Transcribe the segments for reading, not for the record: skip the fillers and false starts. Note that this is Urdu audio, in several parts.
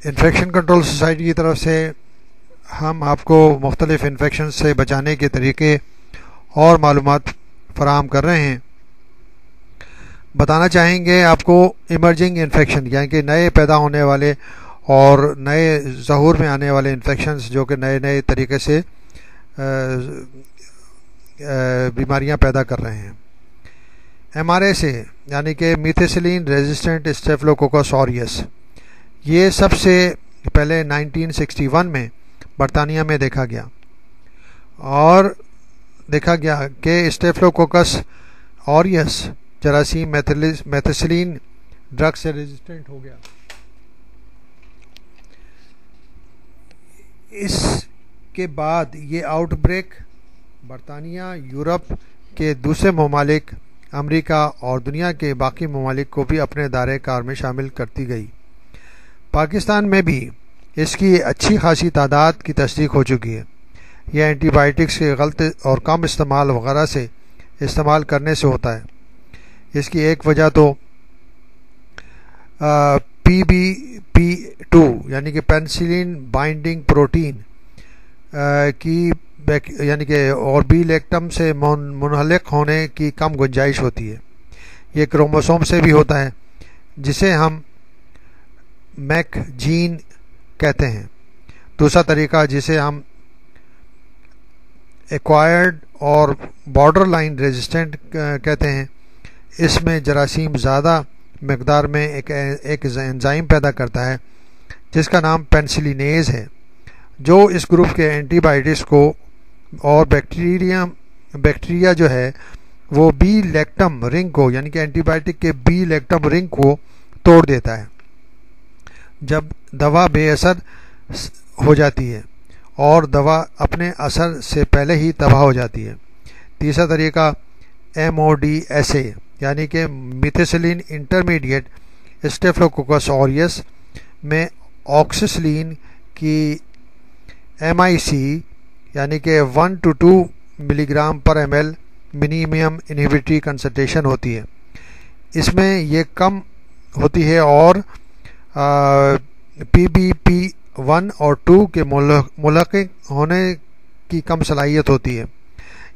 انفیکشن کنٹرول سوسائٹی کی طرف سے ہم آپ کو مختلف انفیکشن سے بچانے کے طریقے اور معلومات فراہم کر رہے ہیں. بتانا چاہیں گے آپ کو ایمرجنگ انفیکشن یعنی کہ نئے پیدا ہونے والے اور نئے ظہور میں آنے والے انفیکشنز جو کہ نئے طریقے سے بیماریاں پیدا کر رہے ہیں. MRSA سے یعنی کہ میتھیسیلین ریزسٹنٹ اسٹیفلوکوکس اوریس، یہ سب سے پہلے 1961 میں برطانیہ میں دیکھا گیا اور دیکھا گیا کہ اسٹیفلوکوکس اوریس جراثیم میتھیسیلین ڈرگ سے ریزسٹنٹ ہو گیا. اس کے بعد یہ آؤٹ بریک برطانیہ، یورپ کے دوسرے ممالک، امریکہ اور دنیا کے باقی ممالک کو بھی اپنے دائرۂ کار میں شامل کرتی گئی. پاکستان میں بھی اس کی اچھی خاصی تعداد کی تصدیق ہو چکی ہے. یہ اینٹی بائیوٹکس کے غلط اور کم استعمال وغیرہ سے استعمال کرنے سے ہوتا ہے. اس کی ایک وجہ تو PBP2 یعنی کہ پینسلین بائنڈنگ پروٹین کی یعنی کہ اور بی لیکٹم سے منحلق ہونے کی کم گنجائش ہوتی ہے. یہ کروموسوم سے بھی ہوتا ہے جسے ہم میک جین کہتے ہیں. دوسرا طریقہ جسے ہم ایکوائرڈ اور بارڈر لائن ریزسٹنٹ کہتے ہیں، اس میں جراثیم زیادہ مقدار میں ایک انزائم پیدا کرتا ہے جس کا نام پینسلینیز ہے، جو اس گروپ کے اینٹی بائیوٹکس کو اور بیکٹیریا جو ہے وہ بی لیکٹم رنگ کو یعنی کہ اینٹی بائیوٹک کے بی لیکٹم رنگ کو توڑ دیتا ہے جب دوا بے اثر ہو جاتی ہے اور دوا اپنے اثر سے پہلے ہی تباہ ہو جاتی ہے. تیسرا طریقہ MODSA یعنی کہ میتھیسیلین انٹرمیڈیٹ اسٹیفلوکوکس اوریس میں آکسیسلین کی MIC یعنی کہ 1 to 2 ملی گرام پر ml منیمم انہیبیٹری کنسنٹریشن ہوتی ہے. اس میں یہ کم ہوتی ہے اور PBP1 اور 2 کے ملحق ہونے کی کم صلاحیت ہوتی ہے،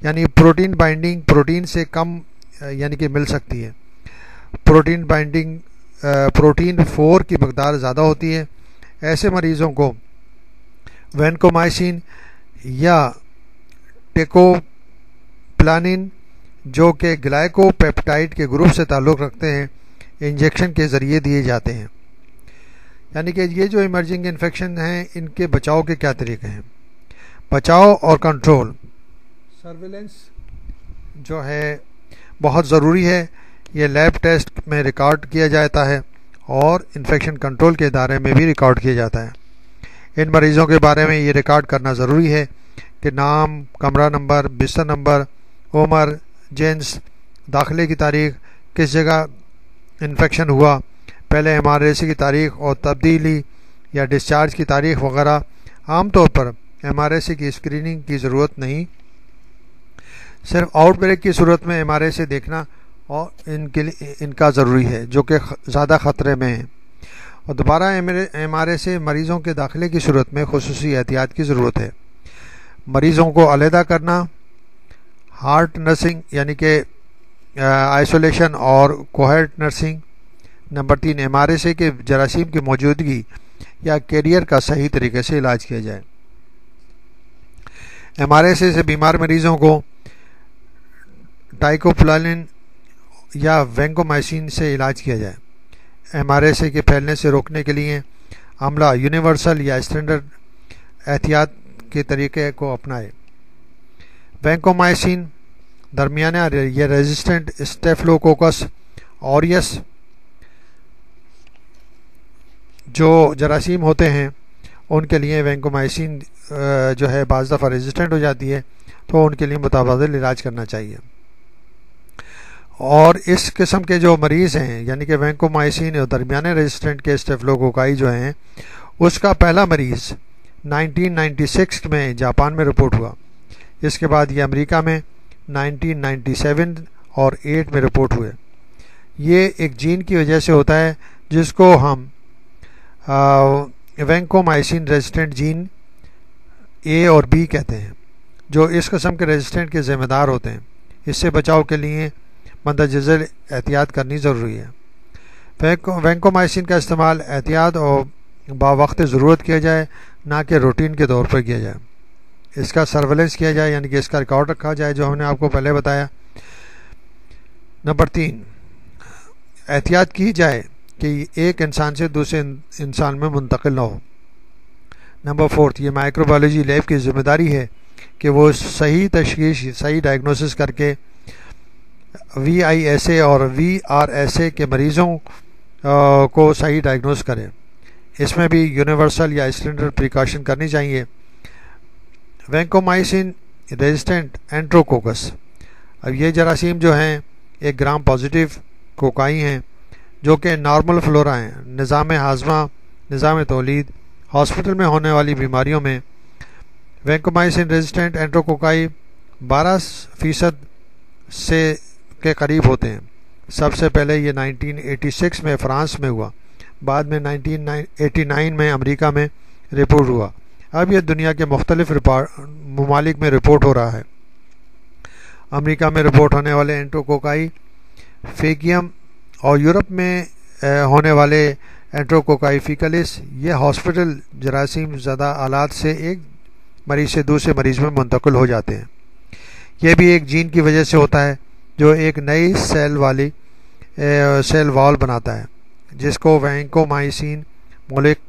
یعنی پروٹین بائنڈنگ پروٹین سے کم یعنی کہ مل سکتی ہے. پروٹین بائنڈنگ پروٹین 4 کی مقدار زیادہ ہوتی ہے. ایسے مریضوں کو وینکومائسین یا ٹیکوپلانین جو کہ گلائکو پیپٹائڈ کے گروپ سے تعلق رکھتے ہیں انجیکشن کے ذریعے دیے جاتے ہیں. یعنی کہ یہ جو ایمرجنگ انفیکشن ہیں ان کے بچاؤ کے کیا طریقے ہیں. بچاؤ اور کنٹرول سرویلنس جو ہے بہت ضروری ہے. یہ لیب ٹیسٹ میں ریکارڈ کیا جاتا ہے اور انفیکشن کنٹرول کے ادارے میں بھی ریکارڈ کیا جاتا ہے. ان مریضوں کے بارے میں یہ ریکارڈ کرنا ضروری ہے کہ نام، کمرہ نمبر، بستر نمبر، عمر، جنس، داخلے کی تاریخ، کس جگہ انفیکشن ہوا، پہلے MRSA کی تاریخ اور تبدیلی یا ڈسچارج کی تاریخ وغیرہ. عام طور پر MRSA کی اسکریننگ کی ضرورت نہیں، صرف آؤٹ بریک کی صورت میں MRSA دیکھنا اور ان کا ضروری ہے جو کہ زیادہ خطرے میں ہیں. اور دوبارہ MRSA مریضوں کے داخلے کی صورت میں خصوصی احتیاط کی ضرورت ہے. مریضوں کو علیحدہ کرنا، ہارٹ نرسنگ یعنی کہ آئسولیشن اور کوہرٹ نرسنگ. نمبر 3 MRSA کے جراثیم کی موجودگی یا کیریئر کا صحیح طریقے سے علاج کیا جائے. MRSA سے بیمار مریضوں کو ٹائکوپلانین یا وینکومائسین سے علاج کیا جائے. MRSA کے پھیلنے سے روکنے کے لیے عملہ یونیورسل یا اسٹینڈرڈ احتیاط کے طریقے کو اپنائے. وینکومائسین درمیانہ یا ریزسٹنٹ اسٹیفلوکوکس اوریس جو جراثیم ہوتے ہیں ان کے لیے وینکومائسین جو ہے بعض دفعہ ریزسٹنٹ ہو جاتی ہے تو ان کے لیے متبادل علاج کرنا چاہیے. اور اس قسم کے جو مریض ہیں یعنی کہ وینکومائسین اور درمیانے ریزسٹنٹ کے اسٹیفلوکوکائی جو ہیں اس کا پہلا مریض 1996 میں جاپان میں رپورٹ ہوا. اس کے بعد یہ امریکہ میں 1997 اور 8 میں رپورٹ ہوئے. یہ ایک جین کی وجہ سے ہوتا ہے جس کو ہم وینکومائسن ریزسٹنٹ جین اے اور بی کہتے ہیں، جو اس قسم کے ریزسٹنٹ کے ذمہ دار ہوتے ہیں۔ اس سے بچاؤ کے لیے مندرجہ احتیاط کرنی ضروری ہے۔ وینکومائسن کا استعمال احتیاط اور باوقت ضرورت کیا جائے، نہ کہ روٹین کے طور پر کیا جائے۔ اس کا سرویلنس کیا جائے، یعنی کہ اس کا ریکارڈ رکھا جائے، جو ہم نے آپ کو پہلے بتایا۔ نمبر 3، احتیاط کی جائے کہ ایک انسان سے دوسرے انسان میں منتقل نہ ہو۔ نمبر 4، یہ مائکرو بایولوجی لیب کی ذمہ داری ہے کہ وہ صحیح تشخیص، صحیح ڈائگنوسس کر کے VISA اور VRSA کے مریضوں کو صحیح ڈائگنوز کرے۔ اس میں بھی یونیورسل یا اسٹینڈرڈ پریکاشن کرنی چاہیے۔ وینکومائسن ریزسٹنٹ انٹروکوکس، اب یہ جراثیم جو ہیں ایک گرام پازیٹیو کوکائی ہیں، جو کہ نارمل فلورا ہیں، نظام ہاضمہ، نظام تولید، ہاسپٹل میں ہونے والی بیماریوں میں وینکومائسن ریزسٹنٹ انٹروکوکائی 12% سے کے قریب ہوتے ہیں۔ سب سے پہلے یہ 1986 میں فرانس میں ہوا، بعد میں 1989 میں امریکہ میں رپورٹ ہوا، اب یہ دنیا کے مختلف ممالک میں رپورٹ ہو رہا ہے۔ امریکہ میں رپورٹ ہونے والے انٹروکوکائی فیکیم اور یورپ میں ہونے والے انٹروکوکائی فیکلس، یہ ہاسپٹل جراثیم زدہ آلات سے ایک مریض سے دوسرے مریض میں منتقل ہو جاتے ہیں۔ یہ بھی ایک جین کی وجہ سے ہوتا ہے جو ایک نئی سیل وال بناتا ہے، جس کو وینکومائسن مولک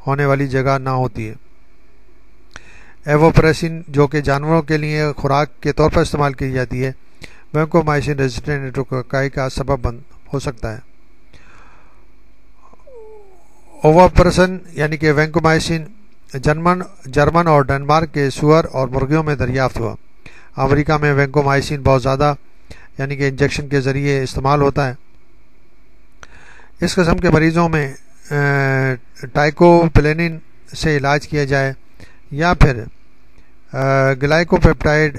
ہونے والی جگہ نہ ہوتی ہے۔ ایووپریسن، جو کہ جانوروں کے لیے خوراک کے طور پر استعمال کی جاتی ہے، وینکومائسن ریزسٹنٹ انٹروکوکائی کا سبب ہو سکتا ہے۔ اوواپریسن یعنی کہ وینکومائسن جرمن اور ڈنمارک کے سور اور مرغیوں میں دریافت ہوا۔ امریکہ میں وینکومائسن بہت زیادہ یعنی کہ انجیکشن کے ذریعے استعمال ہوتا ہے۔ اس قسم کے مریضوں میں ٹائکوپلینن سے علاج کیا جائے یا پھر گلائکوپیپٹائڈ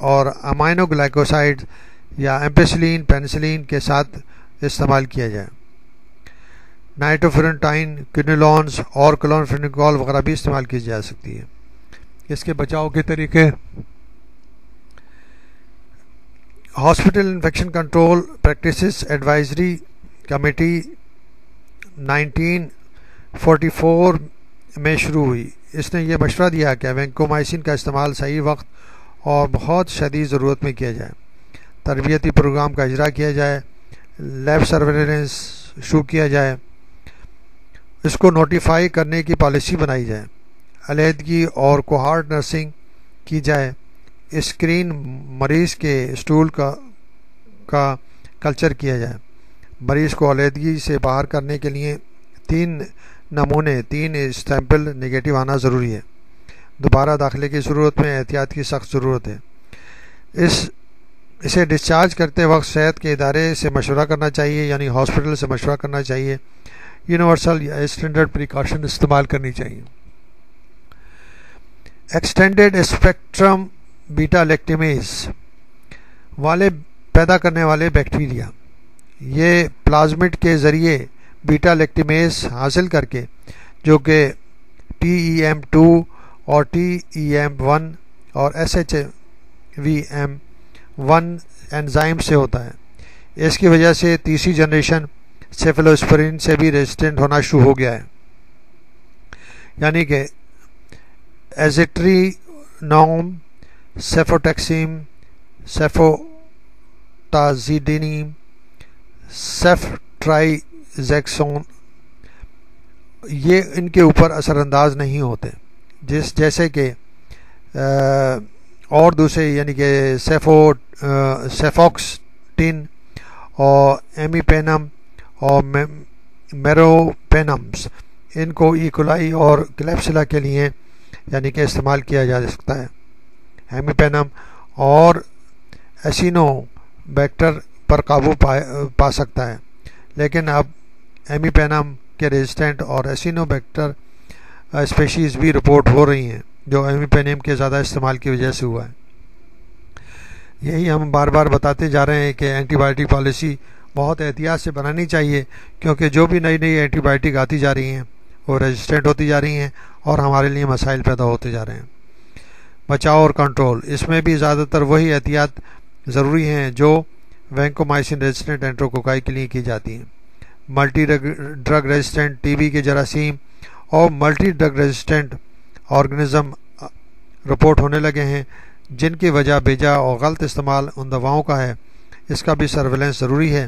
اور امائنو گلائکوسائڈ یا ایمپیسلین پینسلین کے ساتھ استعمال کیا جائے۔ نائٹروفورنٹائن، کینولونز اور کلورامفینیکول وغیرہ بھی استعمال کی جا سکتی ہے۔ اس کے بچاؤ کے طریقے: hospital infection control practices advisory committee 1944 میں شروع ہوئی۔ اس نے یہ مشورہ دیا کہ وینکومائسن کا استعمال صحیح وقت اور بہت شدید ضرورت میں کیا جائے، تربیتی پروگرام کا اجرا کیا جائے، لیب سرویلنس شروع کیا جائے، اس کو نوٹیفائی کرنے کی پالیسی بنائی جائے، علیحدگی اور کوہارٹ نرسنگ کی جائے، اسکرین مریض کے اسٹول کا کلچر کیا جائے، مریض کو علیحدگی سے باہر کرنے کے لیے 3 سیمپل نگیٹو آنا ضروری ہے۔ دوبارہ داخلے کی صورت میں احتیاط کی سخت ضرورت ہے۔ اسے ڈسچارج کرتے وقت صحت کے ادارے سے مشورہ کرنا چاہیے، یعنی ہاسپٹل سے مشورہ کرنا چاہیے، یونیورسل یا اسٹینڈرڈ پریکاشن استعمال کرنی چاہیے۔ ایکسٹینڈڈ اسپیکٹرم بیٹا لیکٹیمیز والے پیدا کرنے والے بیکٹیریا، یہ پلازمٹ کے ذریعے بیٹا لیکٹیمیز حاصل کر کے، جو کہ TEM2 اور TEM1 اور SHVM1 انزائم سے ہوتا ہے۔ اس کی وجہ سے تیسری جنریشن سیفلوسپورین سے بھی ریزسٹنٹ ہونا شروع ہو گیا ہے، یعنی کہ ایزیٹرینوم، سیفوٹیکسیم، سیفوتازیڈینیم، سیفٹرائزیکسون، یہ ان کے اوپر اثر انداز نہیں ہوتے، جیسے کہ اور دوسرے یعنی کہ سیفوکسٹین اور ایمیپینم اور میروپینمز، ان کو ایکولائی اور کلیپسلا کے لیے یعنی کہ استعمال کیا جا سکتا ہے۔ ہیمیپینم اور ایسینو بیکٹر پر قابو پا سکتا ہے، لیکن اب ہیمیپینم کے ریزسٹنٹ اور ایسینو بیکٹر اسپیشیز بھی رپورٹ ہو رہی ہیں، جو ہیمیپینم کے زیادہ استعمال کی وجہ سے ہوا ہے۔ یہی ہم بار بار بتاتے جا رہے ہیں کہ اینٹی بایوٹک پالیسی بہت احتیاط سے بنانی چاہیے، کیونکہ جو بھی نئی اینٹی بایوٹک آتی جا رہی ہیں وہ ریزسٹنٹ ہوتی جا رہی ہیں اور ہمارے لیے مسائل پیدا ہوتے جا رہے ہیں۔ بچاؤ اور کنٹرول، اس میں بھی زیادہ تر وہی احتیاط ضروری ہیں جو وینکومائسن ریزسٹنٹ انٹروکوکائی کے لیے کی جاتی ہیں۔ Multi drug resistant T B کے جراثیم اور multi drug resistant organism report ہونے لگے ہیں جن کی وجہ بیجا اور غلط استعمال ان دواؤں کا ہے۔ اس کا بھی سرویلنس ضروری ہے۔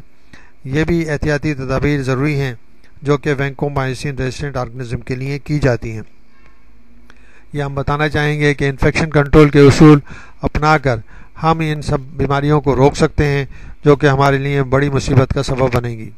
یہ بھی احتیاطی تدابیر ضروری ہیں جو کہ وینکومائسن ریزسٹنٹ آرگنزم کے لیے کی جاتی ہیں۔ یہ ہم بتانا چاہیں گے کہ انفیکشن کنٹرول کے اصول اپنا کر ہم ان سب بیماریوں کو روک سکتے ہیں جو کہ ہمارے لیے بڑی مصیبت کا سبب بنے گی۔